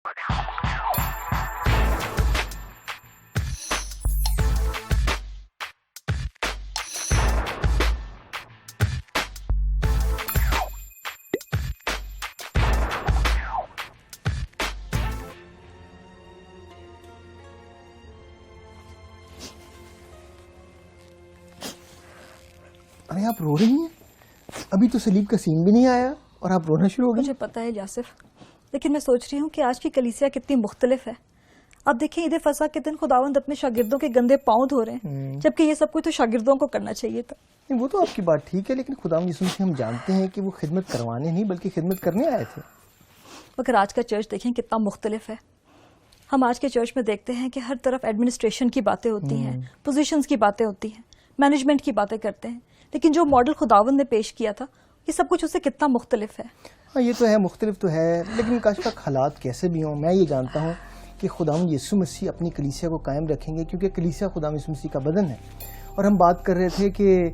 अरे आप रो रही हैं? अभी तो सलीब का सीन भी नहीं आया और आप रोना शुरू हो गई। मुझे पता है यासिफ, लेकिन मैं सोच रही हूँ कि आज की कलीसिया कितनी मुख्तलिफ है। अब देखिए, ईद फसा के दिन खुदावंद अपने शागिर्दों के गंदे पांव धो रहे हैं, जबकि ये सब कुछ तो शागिर्दों को करना चाहिए था। नहीं, वो तो आपकी बात ठीक है, लेकिन खुदावंद यीशु मसीह हम जानते हैं कि वो खिदमत करवाने नहीं बल्कि खिदमत करने आए थे। मगर आज का चर्च देखें कितना मुख्तलिफ है। हम आज के चर्च में देखते हैं कि हर तरफ एडमिनिस्ट्रेशन की बातें होती हैं, पोजीशंस की बातें होती हैं, मैनेजमेंट की बातें करते हैं, लेकिन जो मॉडल खुदावंद ने पेश किया था ये सब कुछ उससे कितना मुख्तलिफ है। हाँ, ये तो है, मुख्तलिफ तो है, लेकिन काश तक हालात कैसे भी हों, मैं ये जानता हूँ कि खुदावंद यीशु मसीह अपनी कलीसिया को कायम रखेंगे, क्योंकि कलीसिया खुदावंद यीशु मसीह का बदन है। और हम बात कर रहे थे कि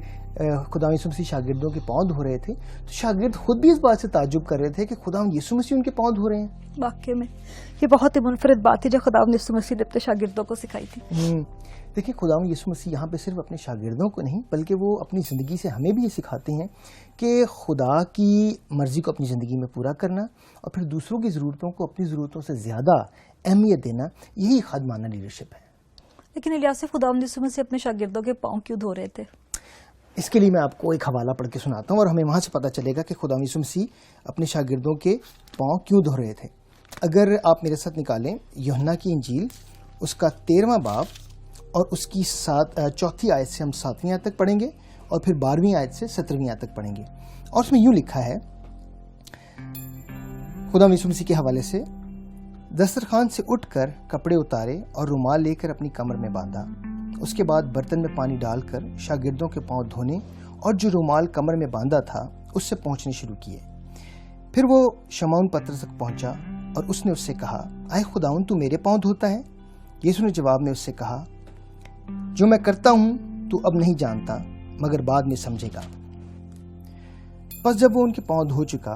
खुदावंद यीशु मसीह शागिर्दों के पाँव धो रहे थे, तो शागिर्द खुद भी इस बात से ताज्जुब कर रहे थे कि खुदावंद यीशु मसीह उनके पाँव धो रहे हैं। वाकई में ये बहुत ही मुनफरिद बात है जो खुदावंद यीशु मसीह ने अपने शागिर्दों को सिखाई थी। देखिए, खुदावंद यीशु मसीह यहाँ पे सिर्फ अपने शागिर्दों को नहीं बल्कि वो अपनी ज़िंदगी से हमें भी ये सिखाते हैं कि खुदा की मर्ज़ी को अपनी ज़िंदगी में पूरा करना और फिर दूसरों की ज़रूरतों को अपनी ज़रूरतों से ज़्यादा अहमियत देना, यही खादमाना लीडरशिप है। लेकिन इलियासिफ, खुदावंद यीशु मसीह अपने शागिर्दों के पाँव क्यों धो रहे थे? इसके लिए मैं आपको एक हवाला पढ़ के सुनाता हूँ और हमें वहाँ से पता चलेगा कि खुदावंद यीशु मसीह अपने शागिर्दों के पाँव क्यों धो रहे थे। अगर आप मेरे साथ निकालें यूहन्ना की इंजील, उसका 13वां बाब और उसकी 4 आयत से हम 7वीं आयत तक पढ़ेंगे और फिर 12वीं आयत से 17वीं आयत तक पढ़ेंगे। और उसमें यूँ लिखा है खुदावंद यीशु मसीह के हवाले से, दस्तरखान से उठकर कपड़े उतारे और रुमाल लेकर अपनी कमर में बांधा। उसके बाद बर्तन में पानी डालकर शागिर्दों के पांव धोने और जो रुमाल कमर में बांधा था उससे पहुँचने शुरू किए। फिर वो शमौन पतरस तक पहुँचा और उसने उससे कहा, आए खुदावंद, तू मेरे पांव धोता है? यीशु ने जवाब में उससे कहा, जो मैं करता हूं तू अब नहीं जानता, मगर बाद में समझेगा। बस जब वो उनके पांव धो चुका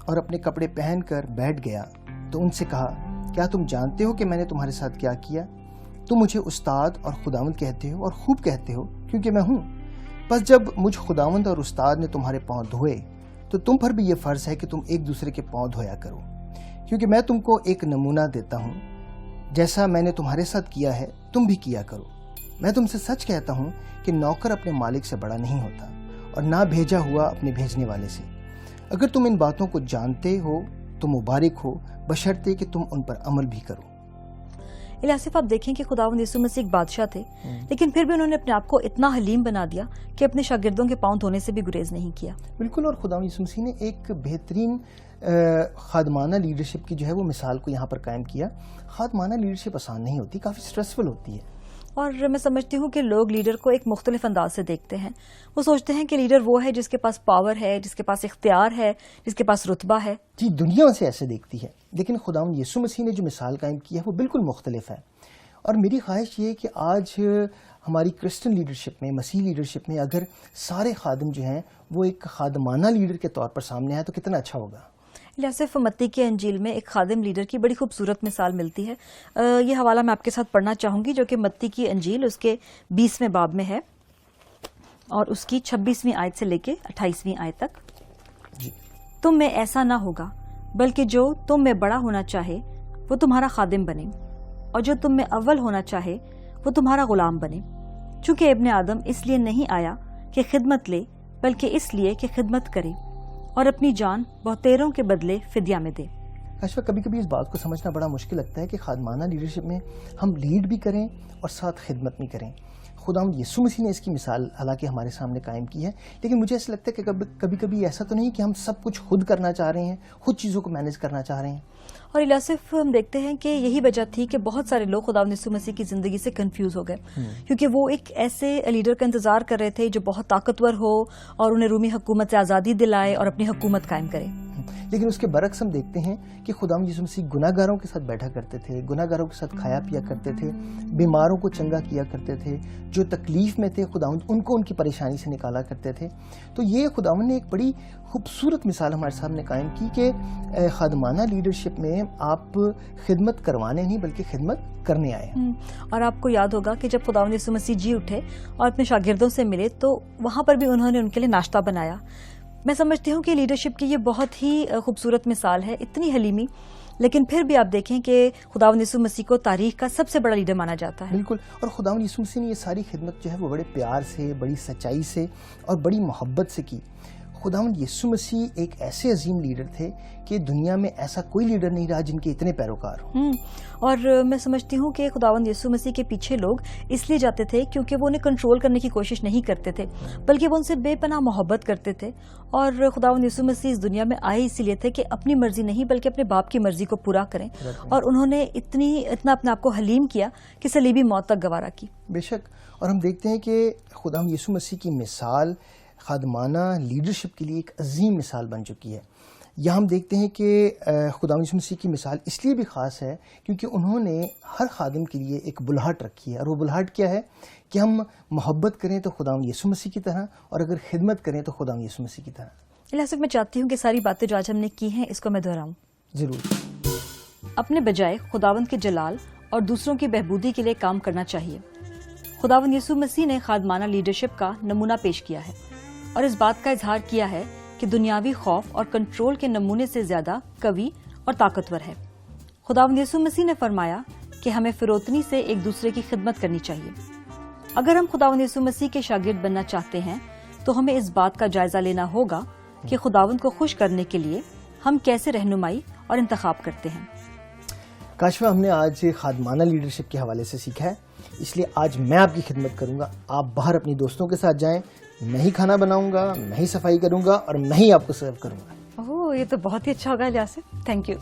और अपने कपड़े पहनकर बैठ गया तो उनसे कहा, क्या तुम जानते हो कि मैंने तुम्हारे साथ क्या किया? तुम मुझे उस्ताद और खुदावंद कहते हो और खूब कहते हो, क्योंकि मैं हूं। बस जब मुझ खुदावंद और उस्ताद ने तुम्हारे पांव धोए तो तुम पर भी ये फर्ज है कि तुम एक दूसरे के पांव धोया करो, क्योंकि मैं तुमको एक नमूना देता हूं, जैसा मैंने तुम्हारे साथ किया है तुम भी किया करो। मैं तुमसे सच कहता हूं कि नौकर अपने मालिक से बड़ा नहीं होता और ना भेजा हुआ अपने भेजने वाले से। अगर तुम इन बातों को जानते हो तो मुबारक हो, बशर्ते कि तुम उन पर अमल भी करो। इलियासिफ, आप देखें कि खुदावंद यीशु मसीह एक बादशाह थे, लेकिन फिर भी उन्होंने अपने आप को इतना हलीम बना दिया कि अपने शागिर्दों के पांव धोने से भी गुरेज नहीं किया। बिल्कुल, और खुदावंद यीशु मसीह ने एक बेहतरीन खादमाना लीडरशिप की जो है वो मिसाल को यहाँ पर कायम किया। खादमाना लीडरशिप आसान नहीं होती, काफ़ी स्ट्रेसफुल होती है। और मैं समझती हूँ कि लोग लीडर को एक मुख्तलिफ अंदाज से देखते हैं। वो सोचते हैं कि लीडर वो है जिसके पास पावर है, जिसके पास इख्तियार है, जिसके पास रुतबा है। जी, दुनिया उसे ऐसे देखती है, लेकिन खुदावंद यीशु मसीह ने जो मिसाल कायम की है वो बिल्कुल मुख्तलिफ है। और मेरी ख्वाहिश ये है कि आज हमारी क्रिश्चियन लीडरशिप में, मसीह लीडरशिप में अगर सारे खादिम जो हैं वो एक खादमाना लीडर के तौर पर सामने आए तो कितना अच्छा होगा। इलियासिफ, मत्ती की अंजील में एक खादिम लीडर की बड़ी खूबसूरत मिसाल मिलती है। ये हवाला मैं आपके साथ पढ़ना चाहूँगी, जो कि मत्ती की अंजील उसके 20वें बाब में है और उसकी 26वीं आयत से लेके 28वीं आयत तक। जी। तुम में ऐसा ना होगा, बल्कि जो तुम में बड़ा होना चाहे वो तुम्हारा खादिम बने, और जो तुम में अव्वल होना चाहे वो तुम्हारा गुलाम बने। चूँकि इब्ने आदम इसलिए नहीं आया कि खिदमत ले, बल्कि इसलिए कि खिदमत करे और अपनी जान बहुतेरों के बदले फिदिया में दे। अशफाक, कभी कभी इस बात को समझना बड़ा मुश्किल लगता है कि खादमाना लीडरशिप में हम लीड भी करें और साथ खिदमत भी करें। खुदावंद यीशु मसीह ने इसकी मिसाल हालांकि हमारे सामने कायम की है, लेकिन मुझे ऐसा लगता है कि कभी कभी ऐसा तो नहीं कि हम सब कुछ खुद करना चाह रहे हैं, खुद चीज़ों को मैनेज करना चाह रहे हैं। और इलियासिफ, हम देखते हैं कि यही वजह थी कि बहुत सारे लोग खुदावंद यीशु मसीह की ज़िंदगी से कंफ्यूज हो गए, क्योंकि वो एक ऐसे लीडर का इंतज़ार कर रहे थे जो बहुत ताकतवर हो और उन्हें रूमी हुकूमत से आज़ादी दिलाए और अपनी हुकूमत कायम करे। لیکن اس کے برعکس ہم دیکھتے ہیں کہ خداوند یسوع مسیح گناہ گاروں کے ساتھ بیٹھا کرتے تھے، گناہ گاروں کے ساتھ کھایا پیا کرتے تھے، بیماروں کو چنگا کیا کرتے تھے، جو تکلیف میں تھے خداوند ان کو ان کی پریشانی سے نکالا کرتے تھے. تو یہ خداوند نے ایک بڑی خوبصورت مثال ہمارے سامنے قائم کی کہ خادمانہ لیڈرشپ میں آپ خدمت کروانے نہیں بلکہ خدمت کرنے آئے ہیں. اور آپ کو یاد ہوگا کہ جب خداوند یسوع مسیح جی اٹھے اور اپنے شاگردوں سے ملے تو وہاں پر بھی انہوں نے ان کے لیے ناشتہ بنایا. میں سمجھتی ہوں کہ لیڈرشپ کی یہ بہت ہی خوبصورت مثال ہے، اتنی حلیمی، لیکن پھر بھی آپ دیکھیں کہ خداوند یسوع مسیح کو تاریخ کا سب سے بڑا لیڈر مانا جاتا ہے. بالکل. اور خداوند یسوع مسیح نے یہ ساری خدمت جو ہے وہ بڑے پیار سے، بڑی سچائی سے اور بڑی محبت سے کی. خداوند یسوع مسیح ایک ایسے عظیم لیڈر تھے کہ دنیا میں ایسا کوئی لیڈر نہیں رہا جن کے اتنے پیروکار ہوں. اور میں سمجھتی ہوں کہ خداوند یسوع مسیح کے پیچھے لوگ اس لیے جاتے تھے کیونکہ وہ انہیں کنٹرول کرنے کی کوشش نہیں کرتے تھے، بلکہ وہ ان سے بے پناہ محبت کرتے تھے. اور خداوند یسوع مسیح اس دنیا میں آئے اسی لیے تھے کہ اپنی مرضی نہیں بلکہ اپنے باپ کی مرضی کو پورا کریں، اور انہوں نے اتنا اپنے آپ کو حلیم کیا کہ صلیبی موت تک گوارا کی. بے شک. اور ہم دیکھتے ہیں کہ خداوند یسوع مسیح کی مثال خادمانہ لیڈرشپ کے لیے ایک عظیم مثال بن چکی ہے. یہاں ہم دیکھتے ہیں کہ خداوند یسوع مسیح کی مثال اس لیے بھی خاص ہے کیونکہ انہوں نے ہر خادم کے لیے ایک بلہٹ رکھی ہے، اور وہ بلہٹ کیا ہے کہ ہم محبت کریں تو خداوند یسوع مسیح کی طرح، اور اگر خدمت کریں تو خداوند یسوع مسیح کی طرح. لہٰذا میں چاہتی ہوں کہ ساری باتیں جو آج ہم نے کی ہیں اس کو میں دہراؤں. ضرور. اپنے بجائے خداوند کے جلال اور دوسروں کی بہبودی کے لیے کام کرنا چاہیے. خداوند یسوع مسیح نے خادمانہ لیڈرشپ کا نمونہ پیش کیا ہے اور اس بات کا اظہار کیا ہے کہ دنیاوی خوف اور کنٹرول کے نمونے سے زیادہ قوی اور طاقتور ہے. خداوند یسوع مسیح نے فرمایا کہ ہمیں فروتنی سے ایک دوسرے کی خدمت کرنی چاہیے. اگر ہم خداوند یسوع مسیح کے شاگرد بننا چاہتے ہیں تو ہمیں اس بات کا جائزہ لینا ہوگا کہ خداوند کو خوش کرنے کے لیے ہم کیسے رہنمائی اور انتخاب کرتے ہیں. کاشفہ، ہم نے آج خادمانہ لیڈرشپ کے حوالے سے سیکھا ہے، اس لیے آج میں آپ کی خدمت کروں گا. آپ باہر اپنی دوستوں کے ساتھ جائیں، میں ہی کھانا بناؤں گا، میں ہی صفائی کروں گا اور میں ہی آپ کو سرو کروں گا. اوہ، یہ تو بہت ہی اچھا ہوگا یاسر. Thank you.